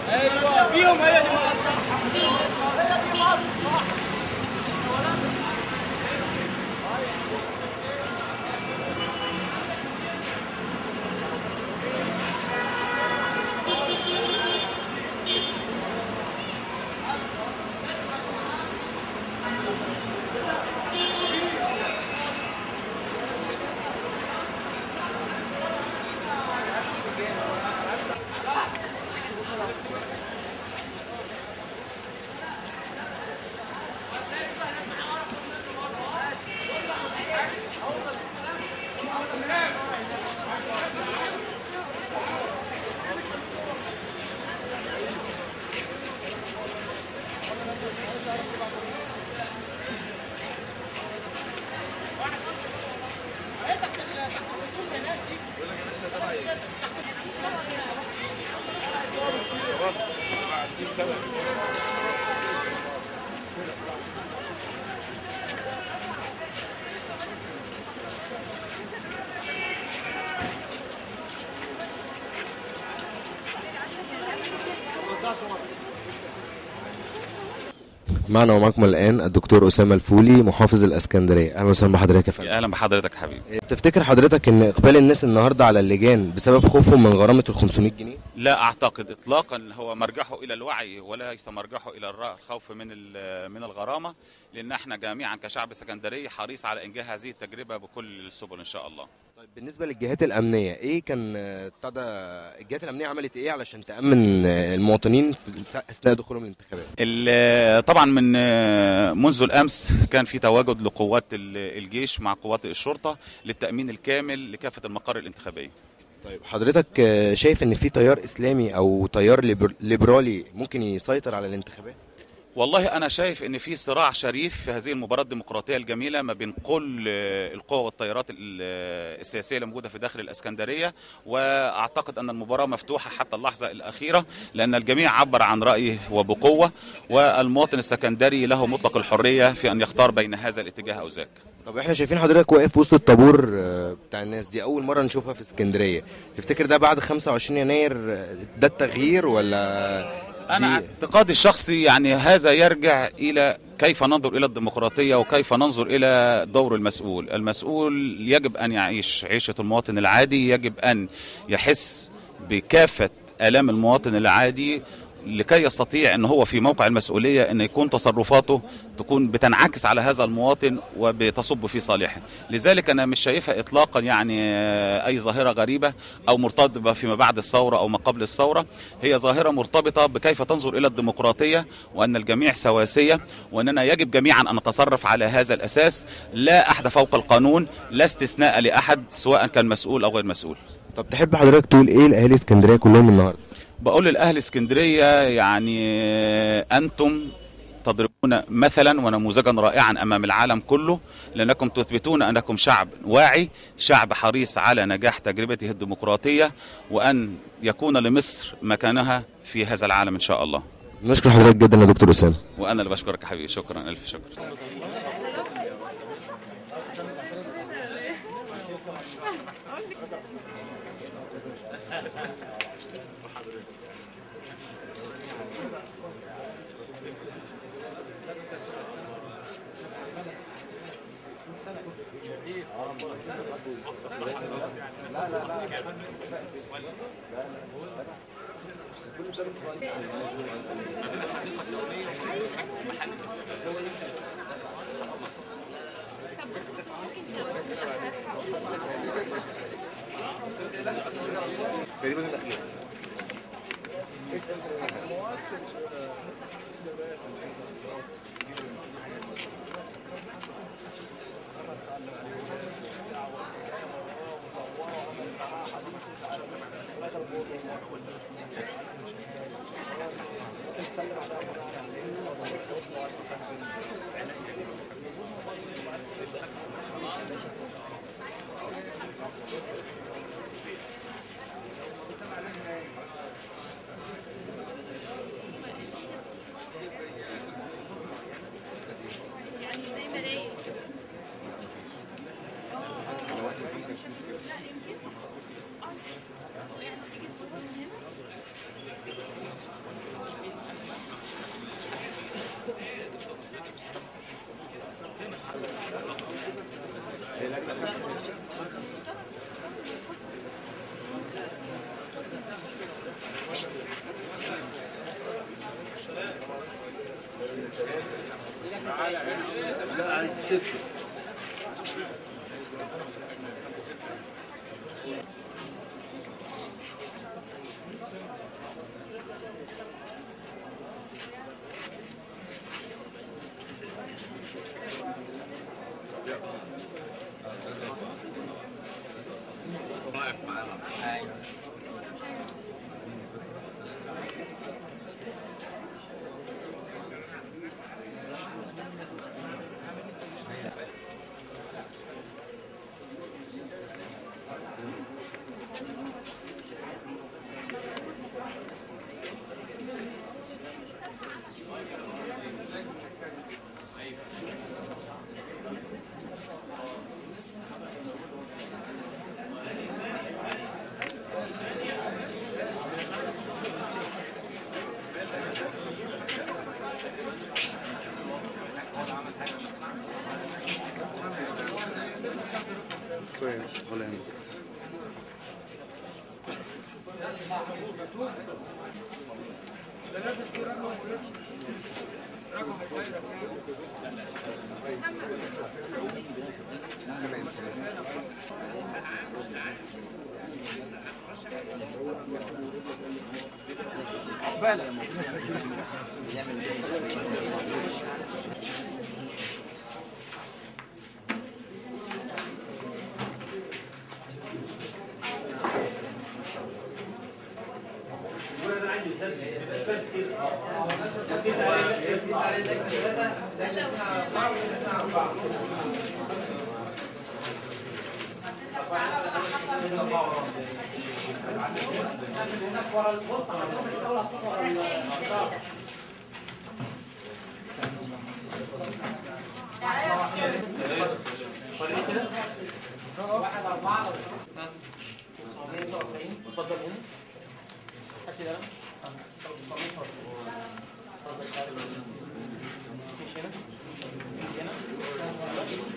ايوه فيهم، هي دي مصر، هي دي مصر صح. معنا ومعكم الآن الدكتور أسامة الفولي محافظ الإسكندرية. أهلا وسهلا بحضرتك يا فندم. اهلا بحضرتك يا حبيبي. تفتكر حضرتك إن إقبال الناس النهاردة على اللجان بسبب خوفهم من غرامة ال 500 جنيه؟ لا اعتقد اطلاقا هو مرجحه الى الوعي وليس مرجحه الى الخوف من الغرامه، لان احنا جميعا كشعب اسكندري حريص على انجاح هذه التجربه بكل السبل ان شاء الله. طيب بالنسبة للجهات الأمنية إيه كان الجهات الأمنية عملت إيه علشان تأمن المواطنين أثناء دخولهم الانتخابات؟ طبعا منذ الامس كان في تواجد لقوات الجيش مع قوات الشرطه للتامين الكامل لكافه المقار الانتخابيه. طيب حضرتك شايف ان في تيار اسلامي او تيار ليبرالي ممكن يسيطر على الانتخابات؟ والله انا شايف ان في صراع شريف في هذه المباراه الديمقراطيه الجميله ما بين كل القوى والتيارات السياسيه اللي موجوده في داخل الاسكندريه، واعتقد ان المباراه مفتوحه حتى اللحظه الاخيره لان الجميع عبر عن رايه وبقوه، والمواطن الاسكندري له مطلق الحريه في ان يختار بين هذا الاتجاه او ذاك. طب احنا شايفين حضرتك واقف وسط الطابور بتاع الناس دي، اول مره نشوفها في اسكندريه، تفتكر ده بعد 25 يناير ده التغيير ولا؟ أنا اعتقادي الشخصي يعني هذا يرجع إلى كيف ننظر إلى الديمقراطية وكيف ننظر إلى دور المسؤول. المسؤول يجب أن يعيش عيشة المواطن العادي، يجب أن يحس بكافة آلام المواطن العادي لكي يستطيع أن هو في موقع المسؤولية أن يكون تصرفاته تكون بتنعكس على هذا المواطن وبتصب في صالحه. لذلك أنا مش شايفها إطلاقا يعني أي ظاهرة غريبة أو مرتبطة فيما بعد الثورة أو ما قبل الثورة، هي ظاهرة مرتبطة بكيف تنظر إلى الديمقراطية وأن الجميع سواسية وأننا يجب جميعا أن نتصرف على هذا الأساس، لا أحد فوق القانون، لا استثناء لأحد سواء كان مسؤول أو غير مسؤول. طب تحب حضرتك تقول إيه لأهالي اسكندرية كلهم النهارده؟ بقول للأهل اسكندرية يعني أنتم تضربون مثلا ونموذجا رائعا أمام العالم كله، لأنكم تثبتون أنكم شعب واعي، شعب حريص على نجاح تجربته الديمقراطية وأن يكون لمصر مكانها في هذا العالم إن شاء الله. نشكر حضرتك جدا يا دكتور أسامة. وأنا اللي بشكرك يا حبيبي، شكرا ألف شكر.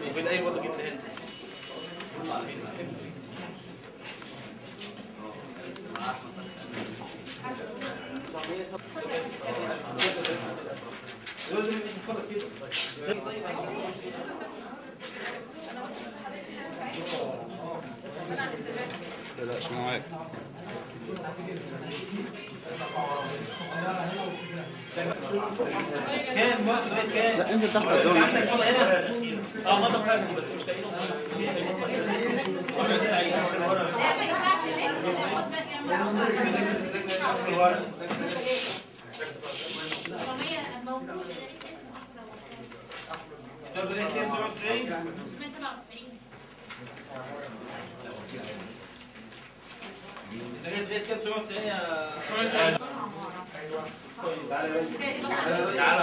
وفين اي برضه جبت هنا لا شو معاك كام وقت لغايه كام؟ لا انزل تحت الزاويه عندك طلع هنا مضى فردي بس مش لاقيين لغايه كام 990 يا تعالى تعالى يا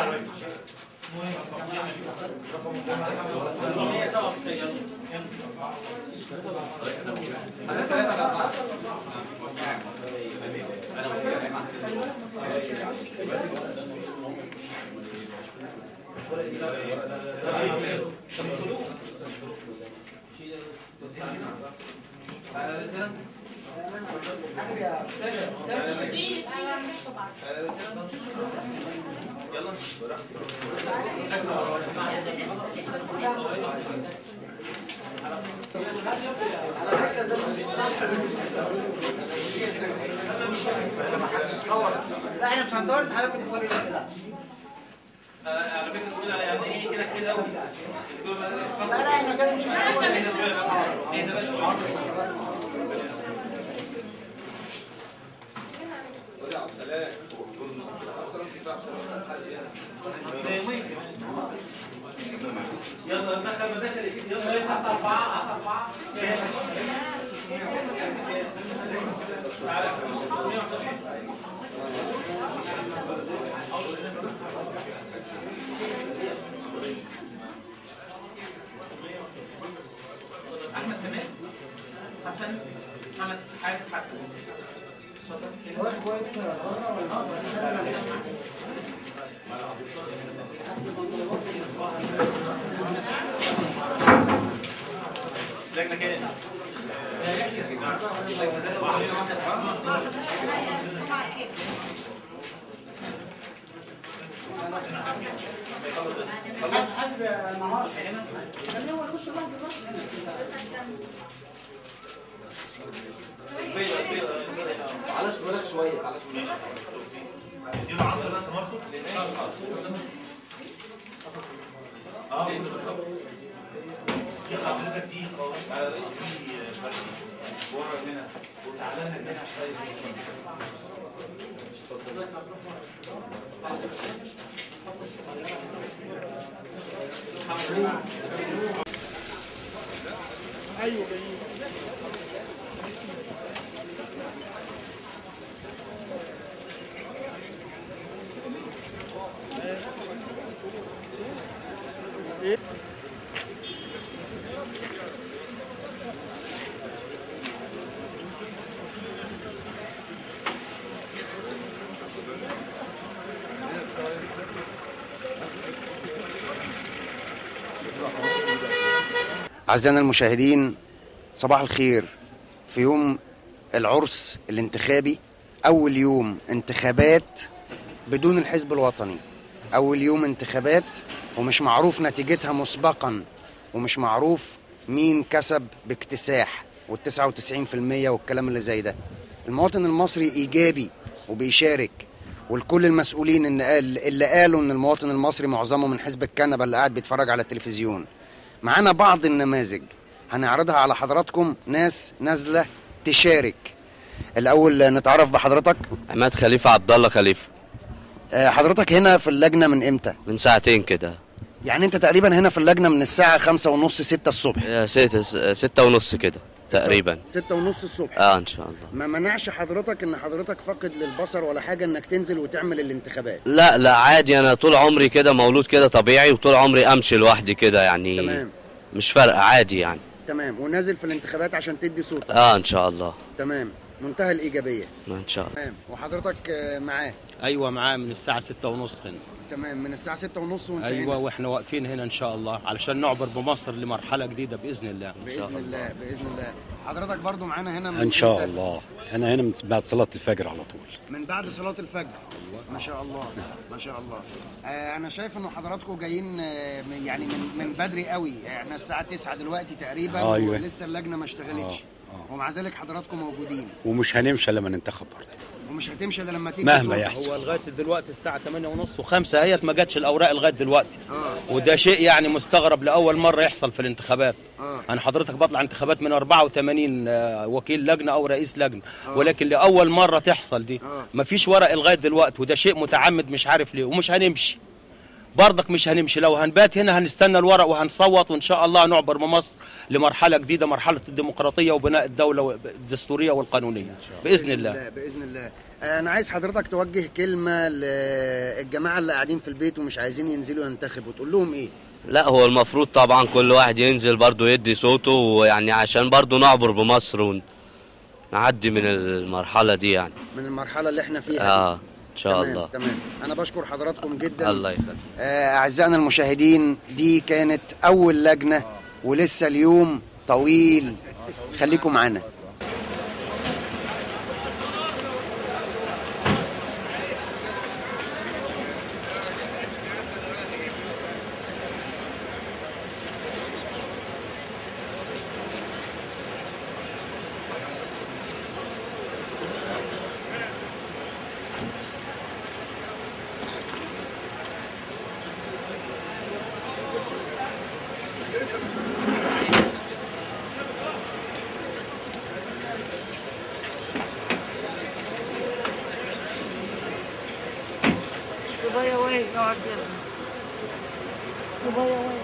يلا لا احنا مش هنصور الحلقه في الفريق ده. على فكره تقول يعني ايه كده كده قوي لا لا احنا كده مش هنصور. اهدى بقى شويه يلا دخل مداخل يا سيدي يلا حط 4 احمد كمان حسن محمد حامد حسن اتفضل حسب النهار خليه هو يخش لوحده. معلش بلاش شويه، معلش بلاش. اديله عضله بس برضه. في حضرتك دي على رئيسي فتحي ورا هنا وتعالى لنا هنا شويه. ايوه أعزائنا المشاهدين، صباح الخير. في يوم العرس الانتخابي، أول يوم انتخابات بدون الحزب الوطني، أول يوم انتخابات ومش معروف نتيجتها مسبقا، ومش معروف مين كسب باكتساح وال99% والكلام اللي زي ده. المواطن المصري إيجابي وبيشارك، والكل المسؤولين اللي قالوا إن المواطن المصري معظمه من حزب الكنبة اللي قاعد بيتفرج على التلفزيون. معانا بعض النماذج هنعرضها على حضراتكم، ناس نازله تشارك. الاول نتعرف بحضرتك. عماد خليفه عبد الله خليفه. حضرتك هنا في اللجنه من امتى؟ من ساعتين كده. يعني انت تقريبا هنا في اللجنه من الساعه 5:30 6 الصبح. 6:30 كده تقريبا. 6:30 الصبح. ان شاء الله. ما منعش حضرتك ان حضرتك فاقد للبصر ولا حاجه انك تنزل وتعمل الانتخابات؟ لا عادي، انا طول عمري كده مولود كده طبيعي، وطول عمري امشي لوحدي كده يعني. تمام. مش فارقه، عادي يعني. تمام. ونازل في الانتخابات عشان تدي صوتك؟ ان شاء الله. تمام. منتهى الايجابيه. ان شاء الله. تمام. وحضرتك معاه؟ ايوه معاه من الساعه 6:30 هنا. تمام. من الساعه 6:30 وانت ايوه هنا. واحنا واقفين هنا ان شاء الله علشان نعبر بمصر لمرحله جديده باذن الله. باذن الله باذن الله. حضرتك برضو معانا هنا من ان شاء الله. انا هنا من بعد صلاه الفجر على طول. من بعد صلاه الفجر. ما شاء الله ما شاء الله. انا شايف انه حضراتكم جايين يعني من بدري قوي، يعني الساعه 9 دلوقتي تقريبا. أيوة. ولسه اللجنه ما اشتغلتش. ومع ذلك حضراتكم موجودين، ومش هنمشي لما ننتخب برضه، ومش هتمشي الا لما تيجي مهما يحصل. هو لغايه دلوقتي الساعه 8:30 و5 اهيت ما جاتش الاوراق لغايه دلوقتي. وده شيء يعني مستغرب، لاول مره يحصل في الانتخابات. انا حضرتك بطلع انتخابات من 84 وكيل لجنه او رئيس لجنه، ولكن لاول مره تحصل دي. ما فيش ورق لغايه دلوقتي، وده شيء متعمد مش عارف ليه. ومش هنمشي برضك، مش هنمشي. لو هنبات هنا هنستنى الورق وهنصوت، وان شاء الله نعبر بمصر لمرحله جديده، مرحله الديمقراطيه وبناء الدوله الدستوريه والقانونيه باذن الله. باذن الله. انا عايز حضرتك توجه كلمه للجماعه اللي قاعدين في البيت ومش عايزين ينزلوا ينتخبوا، تقول لهم ايه؟ لا، هو المفروض طبعا كل واحد ينزل برضو يدي صوته، ويعني عشان برضو نعبر بمصر ونعدي من المرحله دي، يعني من المرحله اللي احنا فيها دي. ان شاء الله. تمام. انا بشكر حضراتكم جدا. الله يخليك. اعزائنا المشاهدين، دي كانت اول لجنه ولسه اليوم طويل، خليكم معانا. صبايا وين قاعد صبايا وين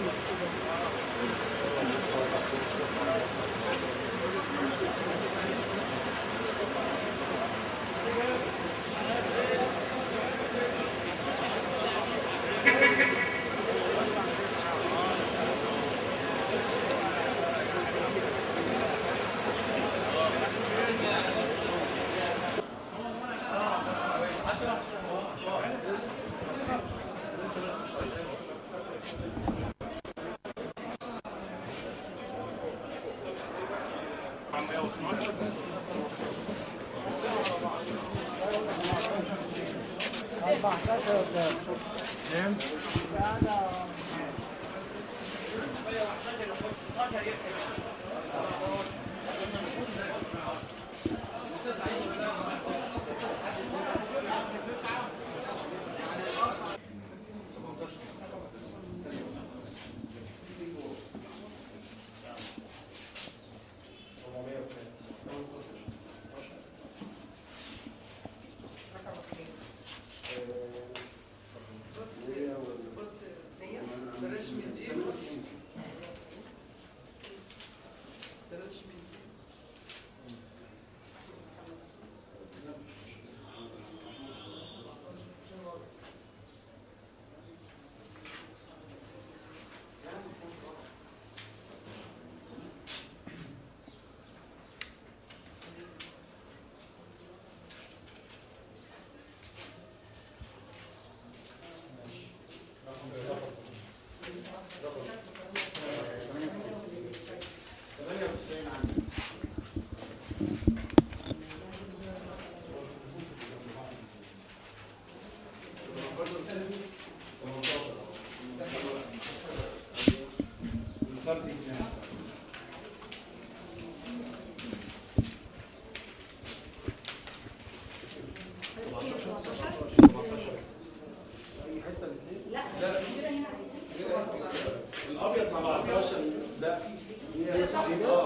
الابيض 17 ده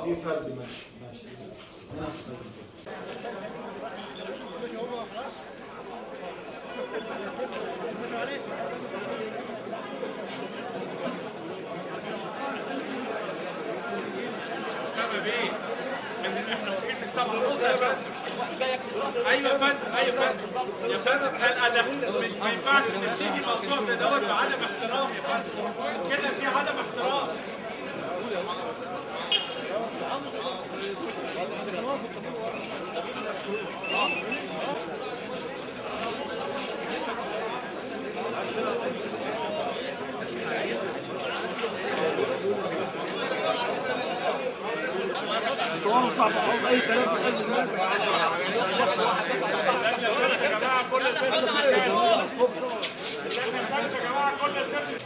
دي فرد ماشي سبب ايه؟ احنا واقفين من 7:30 يا فندم. ايوه يا فندم، ايوه يا فندم. يا فندم انا مش ما ينفعش نبتدي موضوع زي دوت بعدم احترام يا فندم. كده في عدم احترام. صعب خالص اي كلام في هذا الموضوع. يا جماعه كل الفرق يا جماعه كل الفرق.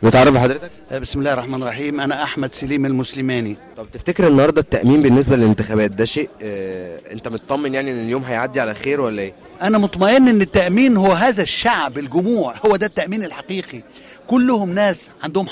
نتعرف بحضرتك؟ بسم الله الرحمن الرحيم. أنا أحمد سليم المسلماني. طب تفتكر النهارده التأمين بالنسبة للانتخابات ده شيء أنت مطمن يعني إن اليوم هيعدي على خير ولا إيه؟ أنا مطمئن إن التأمين هو هذا الشعب، الجموع، هو ده التأمين الحقيقي. كلهم ناس عندهم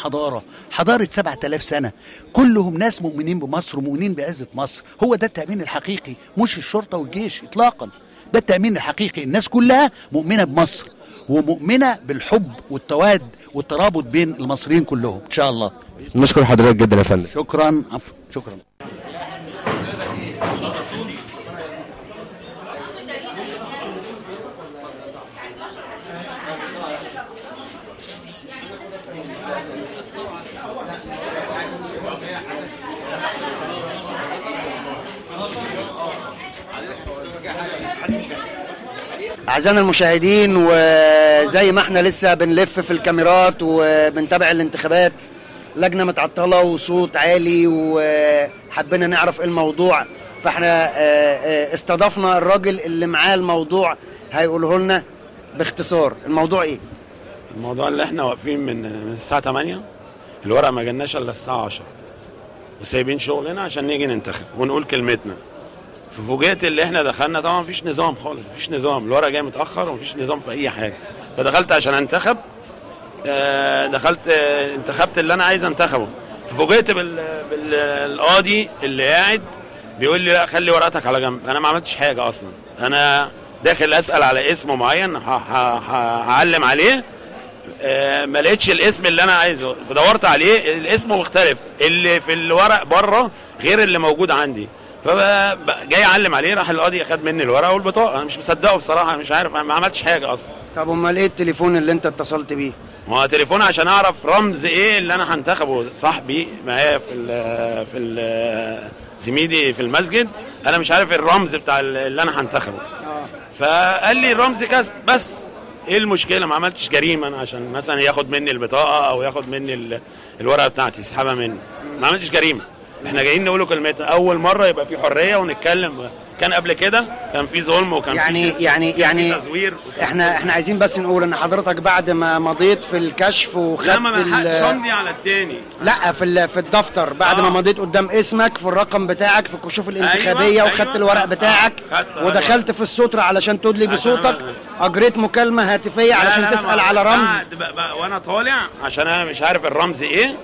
حضارة 7000 سنة، كلهم ناس مؤمنين بمصر ومؤمنين بعزة مصر. هو ده التأمين الحقيقي، مش الشرطة والجيش إطلاقا. ده التأمين الحقيقي، الناس كلها مؤمنة بمصر ومؤمنة بالحب والتواد والترابط بين المصريين كلهم إن شاء الله. نشكر حضرتك جدا يا فندم. شكرا. شكرا. أعزائنا المشاهدين، وزي ما احنا لسه بنلف في الكاميرات وبنتابع الانتخابات، لجنة متعطلة وصوت عالي وحبينا نعرف ايه الموضوع، فاحنا استضفنا الراجل اللي معاه الموضوع هيقوله لنا باختصار. الموضوع ايه؟ الموضوع اللي احنا واقفين من الساعة 8، الورق ما جالناش الا الساعة 10، وسايبين شغلنا عشان نيجي ننتخب ونقول كلمتنا. فوجئت اللي احنا دخلنا طبعا مفيش نظام خالص، مفيش نظام، الورق جاي متاخر ومفيش نظام في اي حاجه. فدخلت عشان انتخب، دخلت انتخبت اللي انا عايز انتخبه، ففوجئت بالقاضي اللي قاعد بيقول لي لا خلي ورقتك على جنب. انا ما عملتش حاجه اصلا، انا داخل اسال على اسم معين هعلم عليه، ما لقيتش الاسم اللي انا عايزه، فدورت عليه الاسم مختلف، اللي في الورق بره غير اللي موجود عندي، فجاي اعلم عليه، راح القاضي اخد مني الورقه والبطاقه. انا مش مصدقه بصراحه، مش عارف، ما عملتش حاجه اصلا. طب امال ايه التليفون اللي انت اتصلت بيه؟ ما هو تليفون عشان اعرف رمز ايه اللي انا هنتخبه. صاحبي معايا زميلي في المسجد، انا مش عارف الرمز بتاع اللي انا هنتخبه، فقال لي الرمز كذا. بس ايه المشكله؟ ما عملتش جريمه انا عشان مثلا ياخد مني البطاقه او ياخد مني الورقه بتاعتي يسحبها مني، ما عملتش جريمه. احنا جايين نقوله كلمتين، اول مره يبقى في حريه ونتكلم. كان قبل كده كان في ظلم وكان يعني تزوير. احنا عايزين بس نقول ان حضرتك بعد ما مضيت في الكشف وخدت لا ما لحقتش امضي على التاني، لا في الدفتر بعد ما مضيت قدام اسمك في الرقم بتاعك في الكشوف الانتخابيه، وخدت الورق بتاعك ودخلت في السترة علشان تدلي بصوتك، اجريت مكالمه هاتفيه علشان تسال على رمز، وانا طالع عشان انا مش عارف الرمز ايه.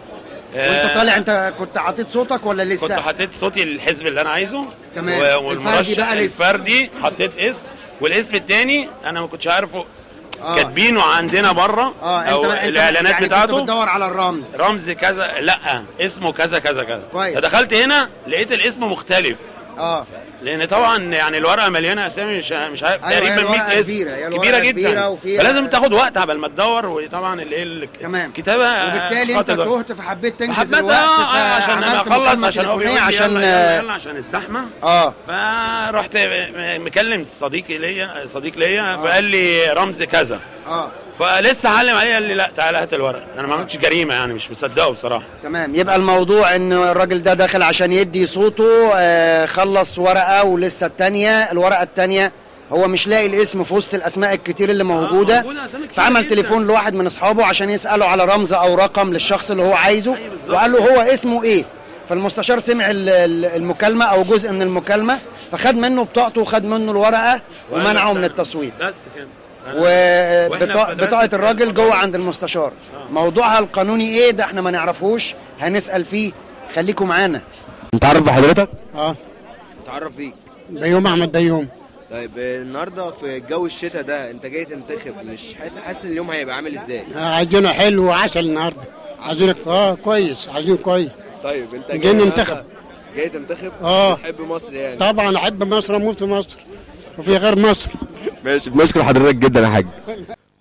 وانت طالع انت كنت حاطط صوتك ولا لسه؟ كنت حطيت صوتي للحزب اللي انا عايزه، تمام. والمرشح الفردي حطيت اسم، والاسم الثاني انا ما كنتش عارفه، كاتبينه عندنا بره او الاعلانات يعني بتاعته. كنت بتدور على الرمز، رمز كذا، لا اسمه كذا كذا كذا. فدخلت هنا لقيت الاسم مختلف، لان طبعا يعني الورقه مليانه اسامي، مش عارف تقريبا 100 اسم، كبيره جدا، فلازم تاخد وقت قبل ما تدور. وطبعا الكتابه وبالتالي انت تهت فحبيت تنجز الوقت عشان اخلص، عشان هو بيقول لي يلا عشان الزحمه. فرحت مكلم صديق ليا فقال لي رمز كذا، فلسه هعلم عليه، قال لي لا تعالى هات الورق. انا ما عملتش جريمه يعني، مش مصدقه بصراحه. تمام. يبقى الموضوع ان الراجل ده داخل عشان يدي صوته، خلص ورقه ولسه الورقه الثانيه هو مش لاقي الاسم في وسط الاسماء الكتير اللي موجوده، فعمل تليفون لواحد من اصحابه عشان يساله على رمز او رقم للشخص اللي هو عايزه، وقال له هو اسمه ايه. فالمستشار سمع المكالمه او جزء من المكالمه، فخد منه بطاقته وخد منه الورقه ومنعه من التصويت. بس كده. وبطاقه الراجل جوه عند المستشار. موضوعها القانوني ايه ده احنا ما نعرفوش، هنسال فيه، خليكم معانا. نتعرف بحضرتك؟ نتعرف بيك. بيوم احمد بيوم. طيب النهارده في جو الشتاء ده انت جاي تنتخب، مش حاسس ان اليوم هيبقى عامل ازاي؟ عايزينه حلو وعسل النهارده، عايزينك كويس، عايزين كويس. طيب انت جاي ننتخب، جاي تنتخب؟ بتحب مصر يعني؟ طبعا احب مصر، اموت في مصر وفي غير مصر. ماشي، بنشكر حضرتك جدا يا حاج.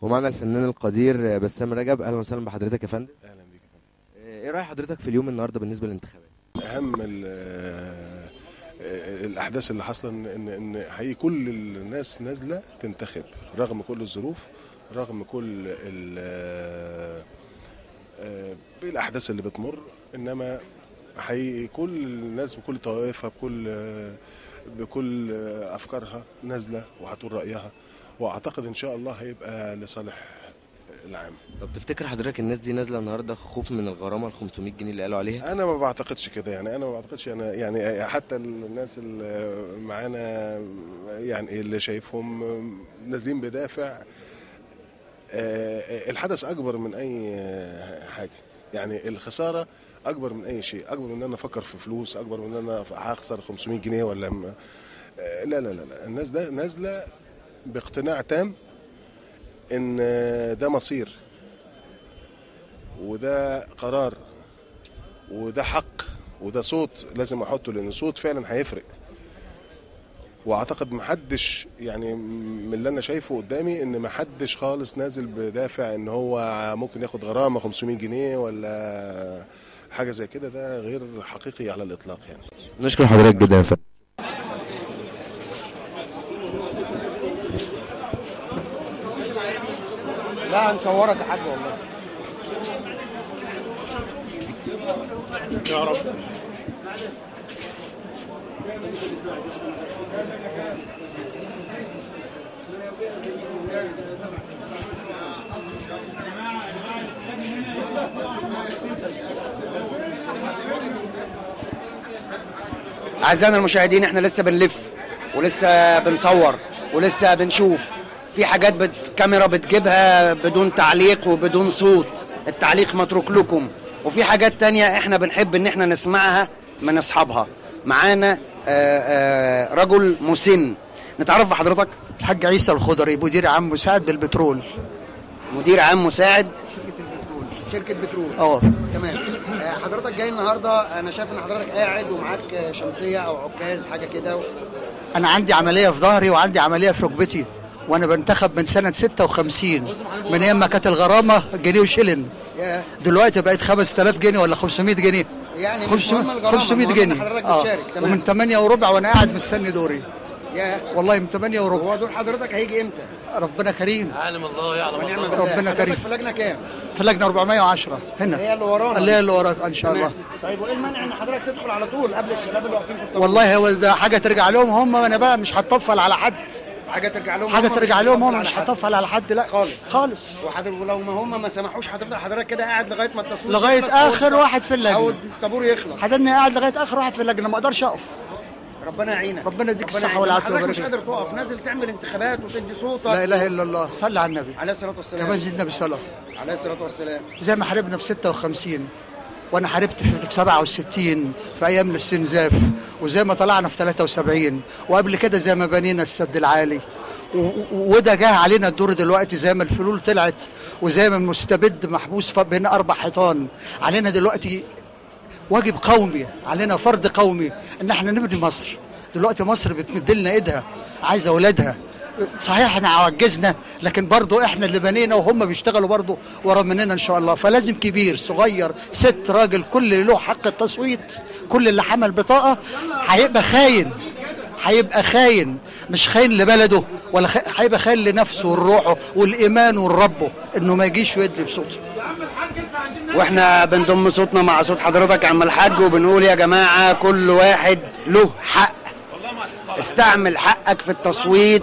ومعنا الفنان القدير بسام رجب. اهلا وسهلا بحضرتك يا فندم. اهلا بيك يا فندم. ايه راي حضرتك في اليوم النهارده بالنسبه للانتخابات؟ اهم الاحداث اللي حصل ان حقيقي كل الناس نازله تنتخب رغم كل الظروف، رغم كل الاحداث اللي بتمر، انما حقيقي كل الناس بكل طوائفها بكل افكارها نازله وهتقول رايها، واعتقد ان شاء الله هيبقى لصالح العام. طب تفتكر حضرتك الناس دي نازله النهارده خوف من الغرامه ال 500 جنيه اللي قالوا عليها؟ انا ما بعتقدش كده يعني، انا ما بعتقدش يعني حتى الناس اللي معانا يعني اللي شايفهم نازلين بدافع، الحدث اكبر من اي حاجه، يعني الخساره اكبر من اي شيء، اكبر من ان انا افكر في فلوس، اكبر من ان انا هخسر 500 جنيه ولا لا لا لا. الناس ده نازله باقتناع تام ان ده مصير وده قرار وده حق وده صوت لازم احطه، لان صوت فعلا هيفرق. واعتقد محدش يعني من اللي انا شايفه قدامي ان محدش خالص نازل بدافع ان هو ممكن ياخد غرامه 500 جنيه ولا حاجه زي كده، ده غير حقيقي على الاطلاق يعني. نشكر حضرتك جدا يا فندم. لا هنصورك يا حاج والله. يا رب. أعزائنا المشاهدين احنا لسه بنلف ولسه بنصور ولسه بنشوف في حاجات كاميرا بتجيبها بدون تعليق وبدون صوت، التعليق متروك لكم، وفي حاجات تانية احنا بنحب ان احنا نسمعها من اصحابها. معانا رجل مسن، نتعرف بحضرتك. الحاج عيسى الخضري، مدير عام مساعد بالبترول. مدير عام مساعد شركة بترول. تمام. حضرتك جاي النهارده، انا شايف ان حضرتك قاعد ومعاك شمسية او عكاز حاجة كده. انا عندي عملية في ظهري وعندي عملية في ركبتي، وانا بنتخب من سنة 56 من ايام ما كانت الغرامة جنيه وشلن. دلوقتي بقت 5000 جنيه ولا 500 جنيه. يعني 500 جنيه. ومن 8 وربع وانا قاعد مستني دوري. والله من 8 وربع. هو دور حضرتك هيجي امتى؟ ربنا كريم. عالم الله يعلم الله. ربنا كريم. في لجنه كام؟ في لجنه 410 هنا. هي اللي ورانا. اللي هي اللي وراك ان شاء الله. طيب وايه المانع ان حضرتك تدخل على طول قبل الشباب اللي واقفين في الطابور؟ والله هو ده حاجه ترجع لهم هم، انا بقى مش هتطفل على حد. حاجه ترجع لهم حاجه ترجع لهم هم، مش هتطفل على حد. لا خالص. ولو ما هم ما سمحوش هتفضل حضرتك كده قاعد لغايه ما التصوير لغايه اخر واحد في اللجنه او الطابور يخلص. حضرني قاعد لغايه اخر واحد في اللجنه، ما اقدرش اقف. ربنا يعينك. ربنا يديك الصحه والعافيه. حضرتك مش قادر تقف، نازل تعمل انتخابات وتدي صوتك. لا اله الا الله، صلي على النبي عليه الصلاه والسلام. كمان زدنا بالصلاه عليه الصلاه والسلام. زي ما حاربنا في 56 وانا حاربت في 67 في ايام الاستنزاف، وزي ما طلعنا في 73 وقبل كده زي ما بنينا السد العالي، وده جه علينا الدور دلوقتي زي ما الفلول طلعت وزي ما المستبد محبوس بين 4 حيطان. علينا دلوقتي واجب قومي، علينا فرض قومي ان احنا نبني مصر. دلوقتي مصر بتمد لنا ايدها، عايزه اولادها. صحيح احنا عجزنا لكن برضو احنا اللي بنينا وهم بيشتغلوا برضو ورا مننا ان شاء الله. فلازم كبير صغير ست راجل كل اللي له حق التصويت، كل اللي حمل بطاقه هيبقى خاين، هيبقى خاين، مش خاين لبلده ولا هيبقى خاين لنفسه والروحه والايمان والربه انه ما يجيش ويدلي بصوته. واحنا بنضم صوتنا مع صوت حضرتك يا عم الحاج وبنقول يا جماعه كل واحد له حق. استعمل حقك في التصويت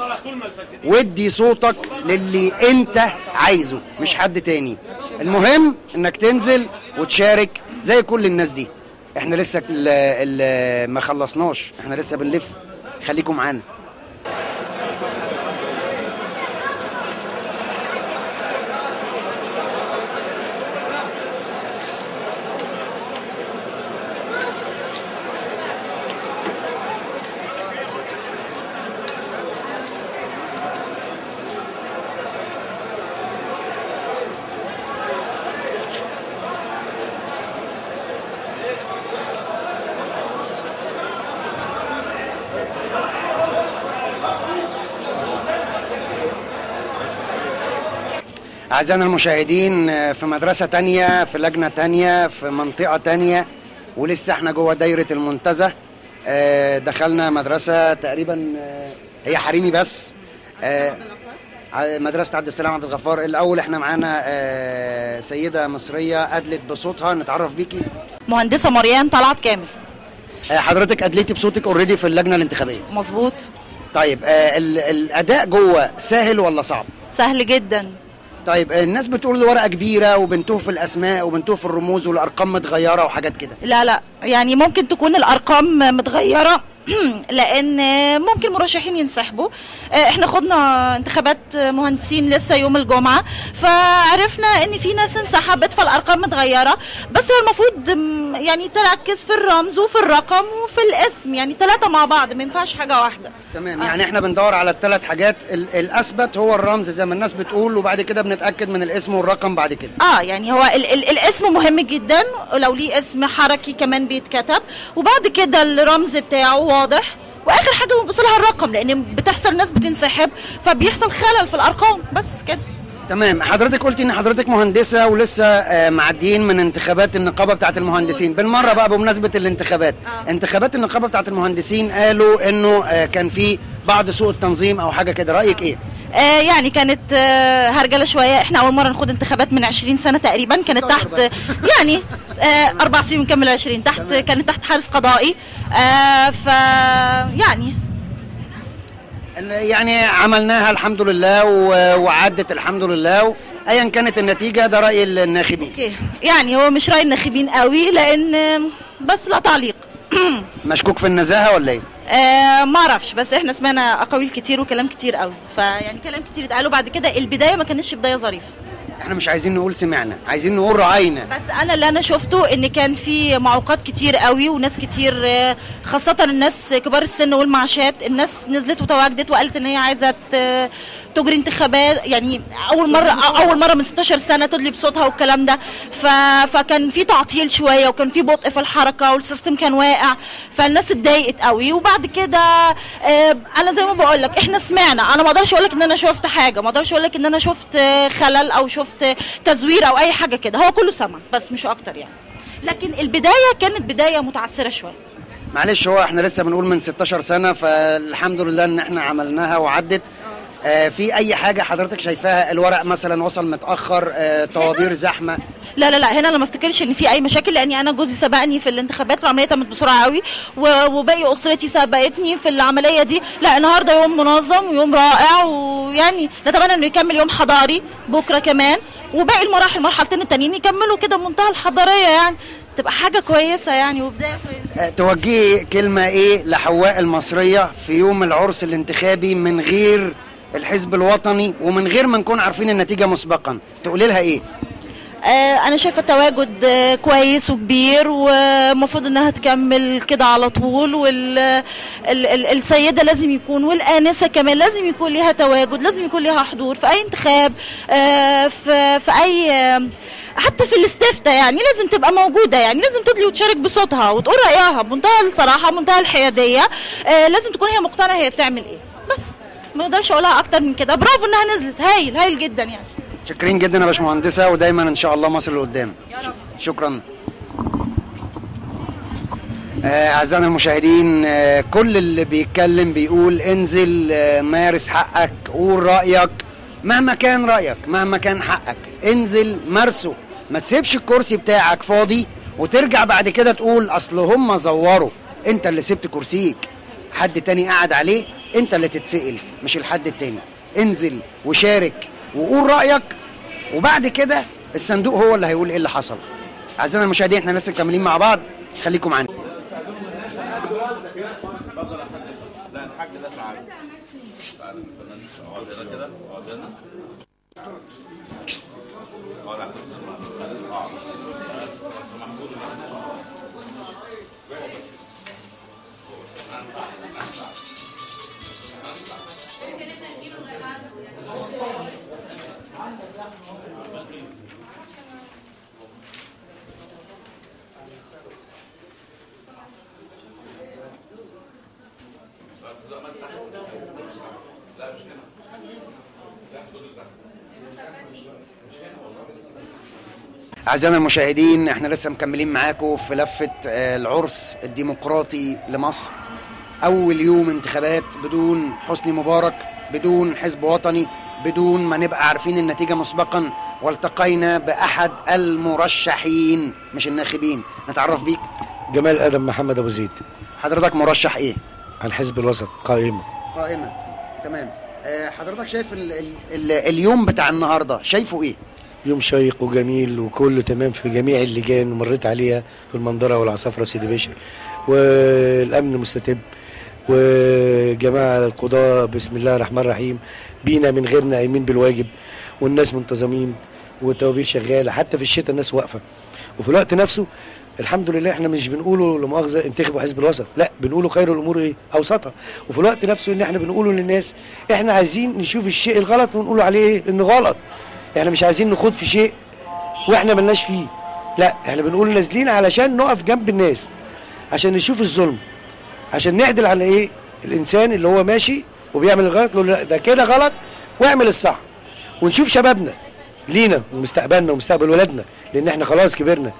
وادي صوتك للي انت عايزه مش حد تاني. المهم انك تنزل وتشارك زي كل الناس دي. احنا لسه ما خلصناش، احنا لسه بنلف. خليكم معانا. أعزائنا المشاهدين، في مدرسة تانية، في لجنة تانية، في منطقة تانية، ولسه احنا جوه دايرة المنتزه. دخلنا مدرسة تقريبا هي حريمي بس، مدرسة عبد السلام عبد الغفار. الأول احنا معانا سيدة مصرية أدلت بصوتها، نتعرف بيكي. مهندسة مريان طلعت كامل. حضرتك أدلتي بصوتك اوريدي في اللجنة الانتخابية. مظبوط. طيب الأداء جوه سهل ولا صعب؟ سهل جدا. طيب الناس بتقول ورقه كبيره وبنتوه في الاسماء وبنتوه في الرموز والارقام متغيره وحاجات كده. لا يعني ممكن تكون الارقام متغيره لان ممكن مرشحين ينسحبوا. احنا خدنا انتخابات مهندسين لسه يوم الجمعه، فعرفنا ان في ناس انسحبت فالارقام متغيره، بس هو المفروض يعني تركز في الرمز وفي الرقم وفي الاسم، يعني 3 مع بعض، ما ينفعش حاجه واحده. تمام. يعني احنا بندور على ال3 حاجات، الاثبت هو الرمز زي ما الناس بتقول، وبعد كده بنتاكد من الاسم والرقم بعد كده. يعني هو الاسم مهم جدا، ولو ليه اسم حركي كمان بيتكتب، وبعد كده الرمز بتاعه واضح، واخر حاجه بنبص لها الرقم، لان بتحصل ناس بتنسحب فبيحصل خلل في الارقام بس كده. تمام. حضرتك قلتي ان حضرتك مهندسه ولسه معديين من انتخابات النقابه بتاعه المهندسين. بالمره بقى بمناسبه الانتخابات، انتخابات النقابه بتاعه المهندسين قالوا انه كان في بعض سوء التنظيم او حاجه كده، رايك ايه؟ يعني كانت هرجله شويه. احنا اول مره ناخد انتخابات من 20 سنه تقريبا، كانت تحت يعني 4 سنين نكمل 20 تحت، كانت تحت حارس قضائي. ف يعني عملناها الحمد لله وعدت الحمد لله، ايا كانت النتيجه ده راي الناخبين. اوكي. يعني هو مش راي الناخبين قوي، لان بس لا تعليق. مشكوك في النزاهه ولا ايه؟ ما اعرفش، بس احنا سمعنا اقاويل كتير وكلام كتير قوي، فيعني كلام كتير اتقالوا بعد كده. البدايه ما كانتش بدايه ظريفه. احنا مش عايزين نقول سمعنا، عايزين نقول رأينا. بس انا اللي انا شفته ان كان في معوقات كتير قوي، وناس كتير خاصه الناس كبار السن والمعاشات، الناس نزلت وتواجدت وقالت ان هي عايزه تجري انتخابات، يعني اول مره من 16 سنه تدلي بصوتها والكلام ده. فكان في تعطيل شويه، وكان في بطء في الحركه، والسيستم كان واقع، فالناس اتضايقت قوي. وبعد كده انا زي ما بقول لك احنا سمعنا. انا ما اقدرش اقول لك ان انا شفت حاجه، ما اقدرش اقول لك ان انا شفت خلل او شفت تزوير او اي حاجه كده، هو كله سمع بس مش اكتر يعني. لكن البدايه كانت بدايه متعثره شويه. معلش، هو احنا لسه بنقول من 16 سنه، فالحمد لله ان احنا عملناها وعدت. في اي حاجه حضرتك شايفاها الورق مثلا وصل متاخر، طوابير زحمه؟ لا هنا انا ما افتكرش ان في اي مشاكل، لاني انا جوزي سبقني في الانتخابات والعمليه تمت بسرعه قوي، وباقي اسرتي سبقتني في العمليه دي. لا النهارده يوم منظم ويوم رائع، ويعني نتمنى انه يكمل يوم حضاري بكره كمان، وباقي المرحلتين التانيين يكملوا كده بمنتهى الحضاريه، يعني تبقى حاجه كويسه يعني وبدايه كويسه. توجهي كلمه ايه لحواء المصريه في يوم العرس الانتخابي من غير الحزب الوطني ومن غير ما نكون عارفين النتيجه مسبقا؟ تقولي لها ايه؟ انا شايفه التواجد كويس وكبير، ومفروض انها تكمل كده على طول. والسيده لازم يكون، والانسه كمان لازم يكون ليها تواجد، لازم يكون ليها حضور في اي انتخاب، في اي حتى في الاستفتاء، يعني لازم تبقى موجوده، يعني لازم تدلي وتشارك بصوتها وتقول رايها بمنتهى الصراحه بمنتهى الحياديه. لازم تكون هي مقتنعه هي بتعمل ايه، بس ما اقدرش اقولها اكتر من كده. برافو انها نزلت، هايل جدا يعني. شكرين جدا يا باشمهندسه، ودايما ان شاء الله مصر لقدام. شكرا. اعزائنا المشاهدين، كل اللي بيتكلم بيقول انزل، مارس حقك، قول رايك، مهما كان رايك مهما كان حقك انزل مارسه. ما تسيبش الكرسي بتاعك فاضي وترجع بعد كده تقول اصل هم زوروا. انت اللي سبت كرسيك، حد تاني قاعد عليه، انت اللي تتسأل مش الحد التاني. انزل وشارك وقول رأيك، وبعد كده الصندوق هو اللي هيقول ايه اللي حصل. اعزائنا المشاهدين، احنا لسه مكملين مع بعض، خليكم معانا. أعزائنا المشاهدين، احنا لسه مكملين معاكم في لفة العرس الديمقراطي لمصر. أول يوم انتخابات بدون حسني مبارك، بدون حزب وطني، بدون ما نبقى عارفين النتيجة مسبقا، والتقينا بأحد المرشحين مش الناخبين. نتعرف بيك. جمال آدم محمد أبو زيد. حضرتك مرشح إيه؟ عن حزب الوسط. قائمة. تمام. حضرتك شايف اليوم بتاع النهاردة شايفه إيه؟ يوم شيق وجميل وكله تمام في جميع اللجان ومريت عليها في المنظرة والعصافرة سيدي باشا، والأمن مستتب، وجماعة القضاء بسم الله الرحمن الرحيم بينا من غيرنا قايمين بالواجب، والناس منتظمين والتوابير شغالة، حتى في الشتاء الناس واقفة. وفي الوقت نفسه الحمد لله احنا مش بنقوله لمؤاخذة انتخبوا حزب الوسط، لا بنقوله خير الأمور ايه؟ أوسطها. وفي الوقت نفسه ان احنا بنقوله للناس احنا عايزين نشوف الشيء الغلط ونقوله عليه ايه؟ انه غلط. احنا مش عايزين نخوض في شيء واحنا ملناش فيه، لا احنا بنقول نازلين علشان نقف جنب الناس، عشان نشوف الظلم، عشان نعدل على ايه الانسان اللي هو ماشي وبيعمل الغلط، نقول لا ده كده غلط واعمل الصح، ونشوف شبابنا لينا ومستقبلنا ومستقبل ولادنا، لان احنا خلاص كبرنا.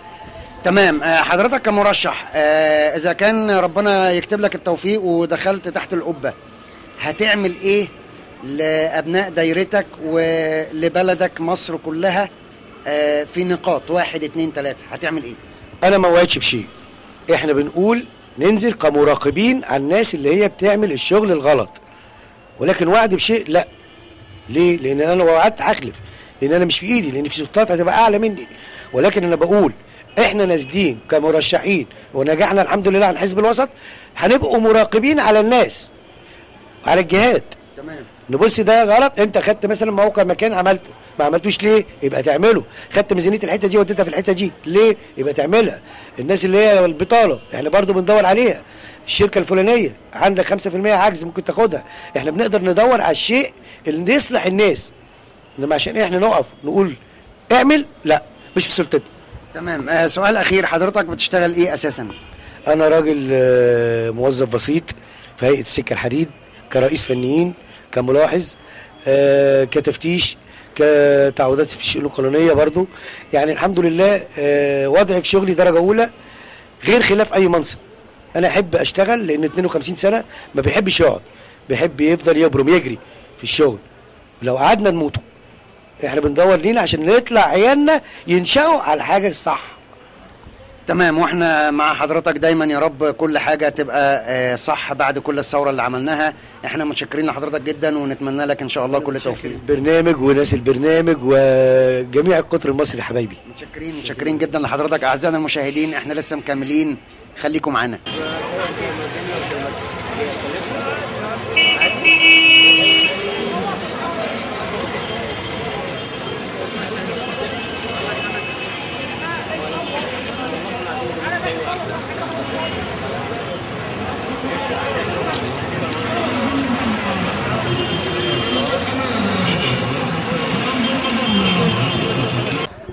تمام. حضرتك كمرشح، اذا كان ربنا يكتب لك التوفيق ودخلت تحت القبة، هتعمل ايه لأبناء دايرتك ولبلدك مصر كلها في نقاط 1 2 3؟ هتعمل ايه؟ انا ما وعدتش بشيء، احنا بنقول ننزل كمراقبين على الناس اللي هي بتعمل الشغل الغلط، ولكن وعد بشيء لا. ليه؟ لان انا لو وعدت هخلف، لان انا مش في ايدي، لان في سلطات هتبقى اعلى مني. ولكن انا بقول احنا نازلين كمرشحين ونجحنا الحمد لله عن حزب الوسط، هنبقوا مراقبين على الناس على الجهات. تمام. نبص ده غلط، انت خدت مثلا موقع مكان عملته، ما عملتوش ليه؟ يبقى تعمله. خدت ميزانيه الحته دي وديتها في الحته دي ليه؟ يبقى تعملها. الناس اللي هي البطاله احنا برضو بندور عليها. الشركه الفلانيه عندك 5% عجز ممكن تاخدها. احنا بنقدر ندور على الشيء اللي يصلح الناس، انما عشان احنا نقف نقول اعمل، لا مش في سلطتنا. تمام. سؤال اخير، حضرتك بتشتغل ايه اساسا؟ انا راجل موظف بسيط في هيئه السكه الحديد، كرئيس فنيين، كملاحظ، كتفتيش، كتعويضات في الشؤون القانونيه برضو. يعني الحمد لله وضعي في شغلي درجه اولى، غير خلاف اي منصب. انا احب اشتغل لان 52 سنه ما بيحبش يقعد، بيحب يفضل يبرم يجري في الشغل. لو قعدنا نموتوا. احنا بندور لينا عشان نطلع عيالنا ينشأوا على حاجه صح. تمام. واحنا مع حضرتك دايما يا رب كل حاجه تبقى صح بعد كل الثوره اللي عملناها. احنا متشكرين لحضرتك جدا ونتمنى لك ان شاء الله كل توفيق. البرنامج وناس البرنامج وجميع القطر المصري حبايبي. متشكرين جدا لحضرتك. اعزائنا المشاهدين احنا لسه مكملين، خليكم معانا.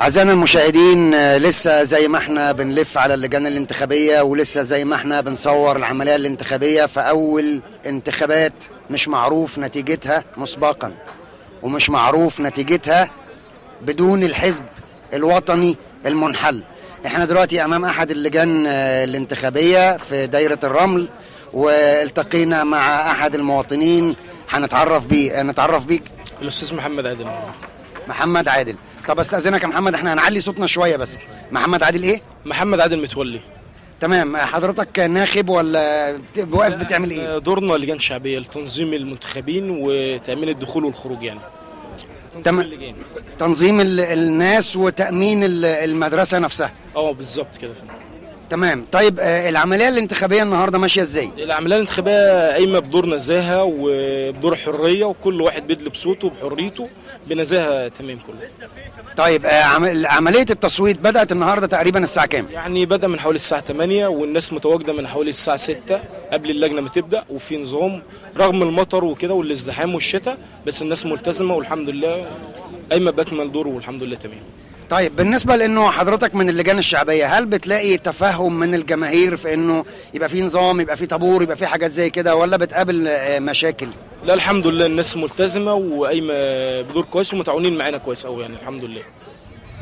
أعزائنا المشاهدين لسه زي ما احنا بنلف على اللجان الانتخابية، ولسه زي ما احنا بنصور العملية الانتخابية في أول انتخابات مش معروف نتيجتها مسبقا، ومش معروف نتيجتها بدون الحزب الوطني المنحل. احنا دلوقتي أمام أحد اللجان الانتخابية في دايرة الرمل، والتقينا مع أحد المواطنين هنتعرف بيه. نتعرف بيك الأستاذ محمد عادل. محمد عادل. طب استاذنك يا محمد، احنا هنعلي صوتنا شويه بس. محمد عادل ايه؟ محمد عادل متولي. تمام. حضرتك ناخب ولا واقف بتعمل ايه؟ دورنا لجان شعبيه لتنظيم المنتخبين وتامين الدخول والخروج يعني. تنظيم الناس وتامين المدرسه نفسها. بالظبط كده. تمام. طيب العمليه الانتخابيه النهارده ماشيه ازاي؟ العمليه الانتخابيه قايمه بدور نزاهه وبدور حريه، وكل واحد بيدلي بصوته بحريته بنزاهه تمام كله. طيب عمليه التصويت بدات النهارده تقريبا الساعه كام؟ يعني بدا من حوالي الساعه 8 والناس متواجده من حوالي الساعه 6 قبل اللجنه ما تبدا، وفي نظام رغم المطر وكده والازدحام والشتاء، بس الناس ملتزمه والحمد لله قايمه باكمل دور والحمد لله تمام. طيب بالنسبة لأنه حضرتك من اللجان الشعبية، هل بتلاقي تفهم من الجماهير في أنه يبقى في نظام، يبقى في طابور، يبقى في حاجات زي كده، ولا بتقابل مشاكل؟ لا الحمد لله الناس ملتزمة وقايمة بدور كويس ومتعاونين معانا كويس أوي يعني الحمد لله.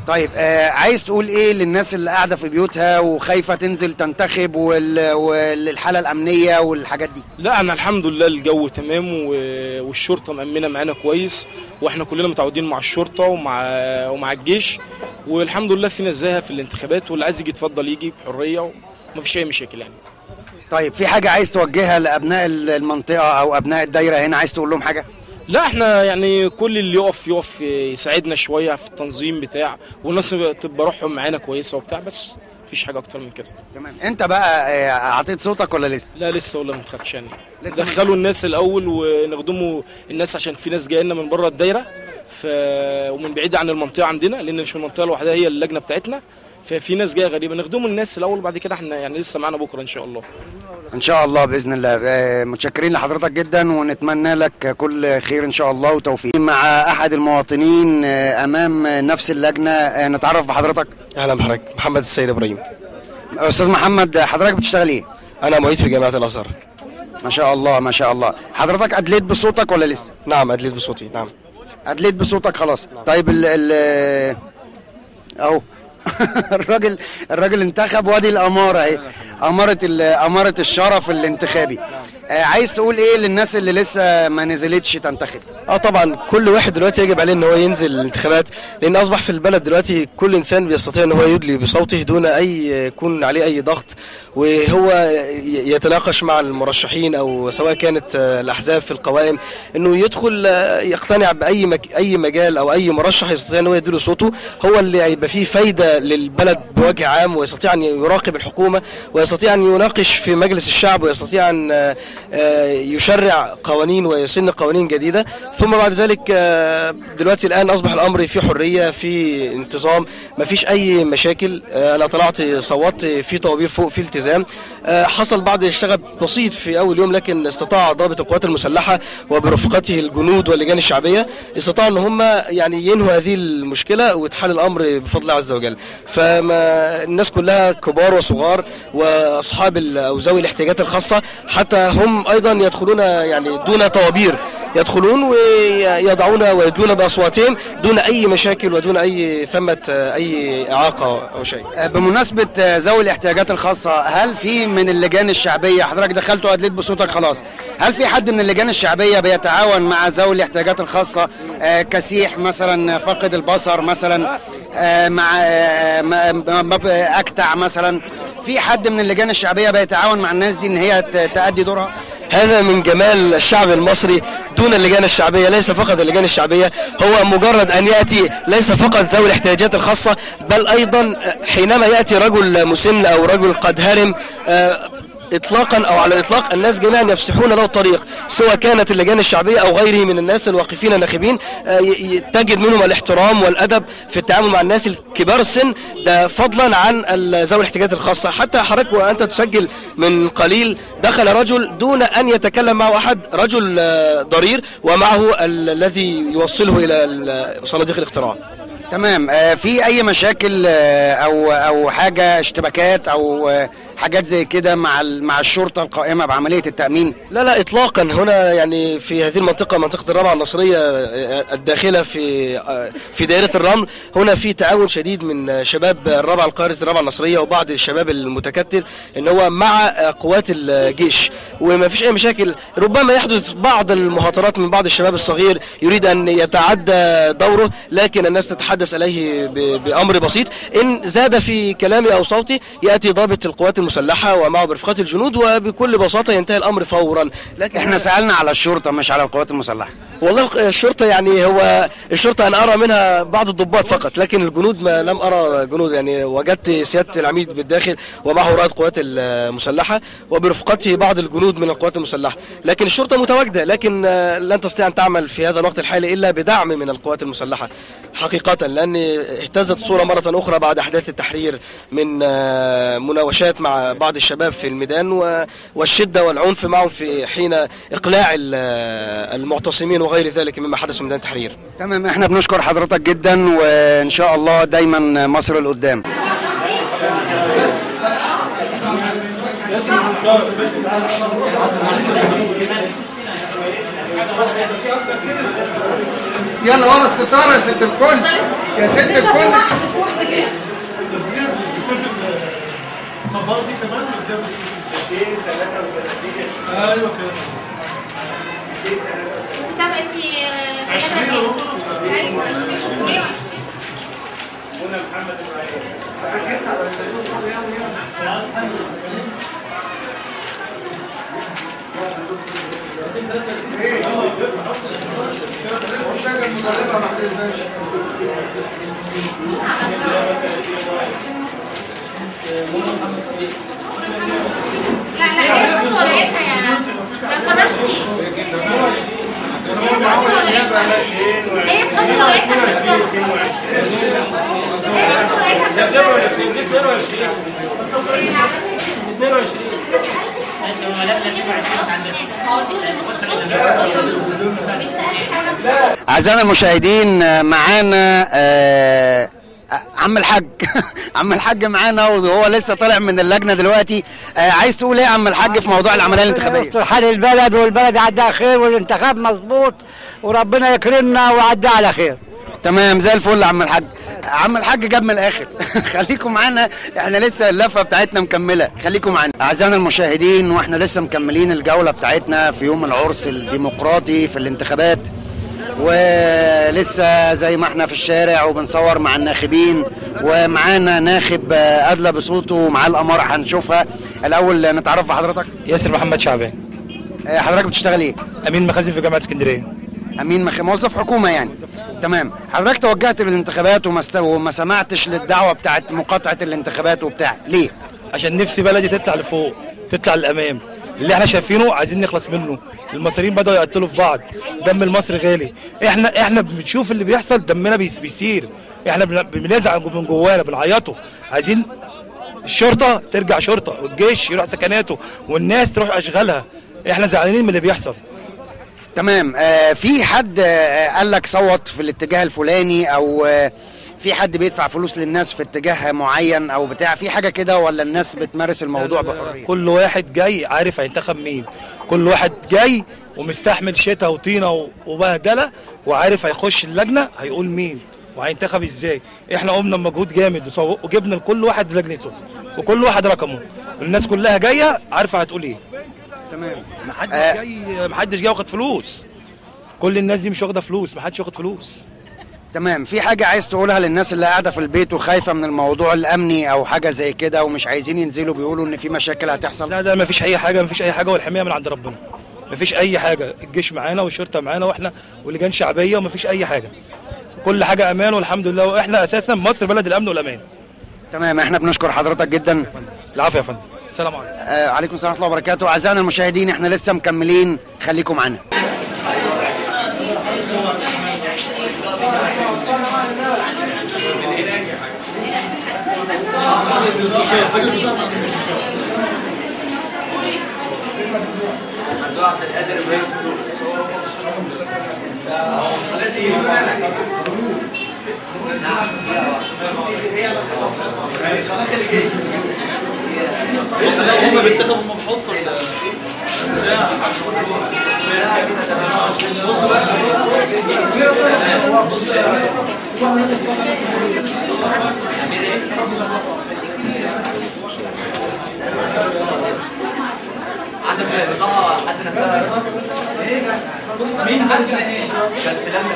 طيب عايز تقول إيه للناس اللي قاعدة في بيوتها وخايفة تنزل تنتخب والحالة الأمنية والحاجات دي؟ لا أنا الحمد لله الجو تمام والشرطة مأمنة معانا كويس، وإحنا كلنا متعودين مع الشرطة ومع الجيش، والحمد لله في نزاهة في الانتخابات، واللي عايز يجي يتفضل يجي بحرية ومفيش أي مشاكل يعني. طيب في حاجة عايز توجهها لأبناء المنطقة أو أبناء الدايرة هنا، عايز تقول لهم حاجة؟ لا احنا يعني كل اللي يقف يساعدنا شويه في التنظيم بتاع، والناس تبقى روحهم معانا كويسه وبتاع، بس مفيش حاجه اكتر من كده. تمام. انت بقى اعطيت صوتك ولا لسه؟ لا لسه والله ما اتخدش يعني. دخلوا الناس الاول ونخدموا الناس، عشان في ناس جايه لنا من بره الدايره ومن بعيد عن المنطقه عندنا، لان مش المنطقه لوحدها هي اللجنه بتاعتنا، ففي ناس جايه غريبه نخدموا الناس الاول، وبعد كده احنا يعني لسه معانا بكره ان شاء الله. ان شاء الله باذن الله. متشكرين لحضرتك جدا ونتمنى لك كل خير ان شاء الله وتوفيق. مع احد المواطنين امام نفس اللجنه، نتعرف بحضرتك. اهلا بحضرتك. محمد السيد ابراهيم. استاذ محمد حضرتك بتشتغل ايه؟ انا معيد في جامعه الازهر. ما شاء الله ما شاء الله. حضرتك ادليت بصوتك ولا لسه؟ نعم ادليت بصوتي. نعم ادليت بصوتك خلاص. نعم. طيب اهو الراجل انتخب، وادي الاماره اهي، اماره الشرف الانتخابي. عايز تقول ايه للناس اللي لسه ما نزلتش تنتخب؟ طبعا كل واحد دلوقتي يجب عليه ان هو ينزل الانتخابات، لان اصبح في البلد دلوقتي كل انسان بيستطيع ان هو يدلي بصوته دون اي يكون عليه اي ضغط، وهو يتناقش مع المرشحين او سواء كانت الاحزاب في القوائم، انه يدخل يقتنع باي اي مجال او اي مرشح يستطيع ان هو يديله صوته، هو اللي هيبقى فيه فايده للبلد بوجه عام، ويستطيع ان يراقب الحكومه، ويستطيع ان يناقش في مجلس الشعب، ويستطيع ان يشرع قوانين ويسن قوانين جديده. ثم بعد ذلك دلوقتي الان اصبح الامر في حريه، في انتظام، ما فيش اي مشاكل. انا طلعت صوتت في طوابير فوق، في التزام. حصل بعض الشغب بسيط في اول يوم، لكن استطاع ضابط القوات المسلحه وبرفقته الجنود واللجان الشعبيه استطاعوا ان هم يعني ينهوا هذه المشكله ويتحل الامر بفضل الله عز وجل. فما الناس كلها كبار وصغار واصحاب او ذوي الاحتياجات الخاصه حتى هم ايضا يدخلون يعني دون طوابير، يدخلون ويضعون ويدلون باصواتهم دون اي مشاكل ودون اي ثمه اي اعاقه او شيء. بمناسبه ذوي الاحتياجات الخاصه، هل في من اللجان الشعبيه، حضرتك دخلت وادليت بصوتك خلاص، هل في حد من اللجان الشعبيه بيتعاون مع ذوي الاحتياجات الخاصه كسيح مثلا، فاقد البصر مثلا، مع اكتع مثلا، في حد من اللجان الشعبيه بيتعاون مع الناس دي ان هي تأدي دورها؟ هذا من جمال الشعب المصري دون اللجان الشعبية، ليس فقط اللجان الشعبية، هو مجرد أن يأتي ليس فقط ذوي الاحتياجات الخاصة، بل أيضا حينما يأتي رجل مسن أو رجل قد هرم اطلاقا او على الاطلاق، الناس جميعا يفسحون له الطريق، سواء كانت اللجان الشعبيه او غيره من الناس الواقفين الناخبين، تجد منهم الاحترام والادب في التعامل مع الناس الكبار السن، ده فضلا عن ذوي الاحتياجات الخاصه. حتى حضرتك وانت تسجل من قليل دخل رجل دون ان يتكلم معه احد، رجل ضرير ومعه الذي يوصله الى صناديق الاقتراع. تمام. في اي مشاكل او حاجه اشتباكات او حاجات زي كده مع الشرطه القائمه بعمليه التامين؟ لا اطلاقا. هنا يعني في هذه المنطقه، منطقه الرابعه النصريه الداخله في دائره الرمل، هنا في تعاون شديد من شباب الرابعه القاهره الرابعه النصريه وبعض الشباب المتكتل ان هو مع قوات الجيش، وما فيش اي مشاكل. ربما يحدث بعض المهاترات من بعض الشباب الصغير يريد ان يتعدى دوره، لكن الناس تتحدث عليه بامر بسيط، ان زاد في كلامي او صوتي ياتي ضابط القوات المسلحه ومعه برفقات الجنود وبكل بساطه ينتهي الامر فورا. لكن احنا سالنا على الشرطه مش على القوات المسلحه. والله الشرطه يعني هو الشرطه انا ارى منها بعض الضباط فقط، لكن الجنود ما لم ارى جنود. يعني وجدت سياده العميد بالداخل ومعه رائد القوات المسلحه وبرفقته بعض الجنود من القوات المسلحه، لكن الشرطه متواجده، لكن لن تستطيع ان تعمل في هذا الوقت الحالي الا بدعم من القوات المسلحه حقيقه، لان اهتزت الصوره مره اخرى بعد احداث التحرير من مناوشات مع بعض الشباب في الميدان والشده والعنف معهم في حين اقلاع المعتصمين وغير ذلك مما حدث في ميدان التحرير. تمام. احنا بنشكر حضرتك جدا، وان شاء الله دايما مصر لقدام. يلا ورا الستاره يا ست الكل، يا ست الكل. ايوه كده. أعزائنا المشاهدين، معانا عم الحاج عم الحاج معانا وهو لسه طالع من اللجنه دلوقتي. عايز تقول ايه يا عم الحاج في موضوع العمليه الانتخابيه؟ حال البلد، والبلد عدها خير والانتخاب مظبوط وربنا يكرمنا وعدها على خير. تمام زي الفل. عم الحاج، عم الحاج جاب من الاخر. خليكم معانا، احنا لسه اللفه بتاعتنا مكمله، خليكم معانا اعزائنا المشاهدين، واحنا لسه مكملين الجوله بتاعتنا في يوم العرس الديمقراطي في الانتخابات، ولسه زي ما احنا في الشارع وبنصور مع الناخبين، ومعانا ناخب ادلى بصوته ومعاه الاماره هنشوفها. الاول نتعرف بحضرتك. ياسر محمد شعبان. حضرتك بتشتغل ايه؟ امين مخازن في جامعه اسكندريه. امين موظف حكومه يعني. تمام. حضرتك توجهت للانتخابات وما سمعتش للدعوه بتاعت مقاطعه الانتخابات وبتاع، ليه؟ عشان نفسي بلدي تطلع لفوق، تطلع للامام. اللي احنا شايفينه عايزين نخلص منه. المصريين بدأوا يقتلوا في بعض، دم المصري غالي. احنا بنشوف اللي بيحصل، دمنا بيسير، احنا بنزعل من جوانا، بنعيطه. عايزين الشرطه ترجع شرطه، والجيش يروح سكناته، والناس تروح اشغالها. احنا زعلانين من اللي بيحصل. تمام. في حد قال لك صوت في الاتجاه الفلاني، او في حد بيدفع فلوس للناس في اتجاه معين او بتاع، في حاجه كده، ولا الناس بتمارس الموضوع بحريه؟ كل واحد جاي عارف هينتخب مين، كل واحد جاي ومستحمل شتاء وطينه وبهدله، وعارف هيخش اللجنه هيقول مين وهينتخب ازاي. احنا قمنا بمجهود جامد وجبنا لكل واحد لجنته وكل واحد رقمه، الناس كلها جايه عارفه هتقول ايه. تمام. محدش جاي واخد فلوس، كل الناس دي مش واخده فلوس، محدش واخد فلوس. تمام. في حاجه عايز تقولها للناس اللي قاعده في البيت وخايفه من الموضوع الامني او حاجه زي كده ومش عايزين ينزلوا، بيقولوا ان في مشاكل هتحصل؟ لا مفيش اي حاجه، مفيش اي حاجه، والحمايه من عند ربنا. مفيش اي حاجه، الجيش معانا والشرطه معانا واحنا ولجان شعبيه، ومفيش اي حاجه، كل حاجه امان والحمد لله. واحنا اساسا مصر بلد الامن والامان. تمام. احنا بنشكر حضرتك جدا. العفو يا فندم. السلام عليكم. عليكم السلام ورحمه الله وبركاته. اعزائنا المشاهدين احنا لسه مكملين، خليكم معانا. بص لا هم بيتخبوا هم بيحطوا بص بقى عندك نظام حد نساها مين حد ايه كان في لما